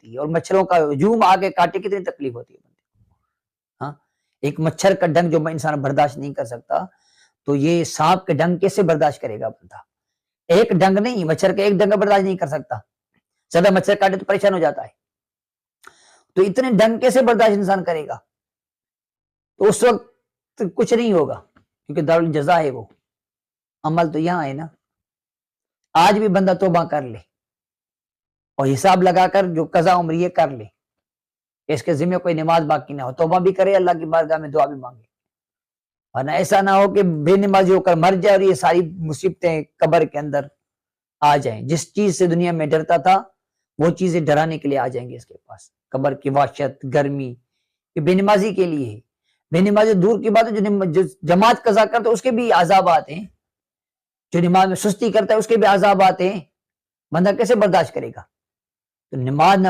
ہوتی ہے، اور مچھروں کا ہجوم آگے کاٹے کتنی تکلیف ہوتی ہے بندے کو۔ ہاں، ایک مچھر کا ڈنگ جو انسان برداشت نہیں کر سکتا، تو یہ سانپ کے ڈنگ کیسے برداشت کرے گا بندہ؟ ایک ڈنگ نہیں، مچھر کا ایک ڈنگ برداشت نہیں کر سکتا، زیادہ مچھر کاٹے تو پریشان ہو جاتا ہے، تو اتنے ڈنگ کیسے برداشت انسان کرے گا؟ تو اس وقت کچھ نہیں ہوگا، کیونکہ دارالجزا ہے وہ۔ عمل تو یہاں ہے نا، آج بھی بندہ توبہ کر لے اور حساب لگا کر جو قضا عمر یہ کر لے، اس کے ذمہ کوئی نماز باقی نہ ہو، توبہ بھی کرے، اللہ کی بارگاہ میں دعا بھی مانگے، ورنہ ایسا نہ ہو کہ بے نمازی ہو کر مر جائے اور یہ ساری مصیبتیں قبر کے اندر آ جائیں۔ جس چیز سے دنیا میں ڈرتا تھا وہ چیزیں ڈرانے کے لیے آ جائیں گے اس کے پاس، قبر کی وحشت، گرمی، یہ بے نمازی کے لیے ہے۔ بے نمازی دور کی بات ہے، جو جماعت قضا کرتا ہے اس کے بھی عذاب آتے ہیں، جو نماز میں سستی کرتا ہے اس کے بھی عذاب آتے ہیں، بندہ کیسے برداشت کرے گا؟ تو نماز نہ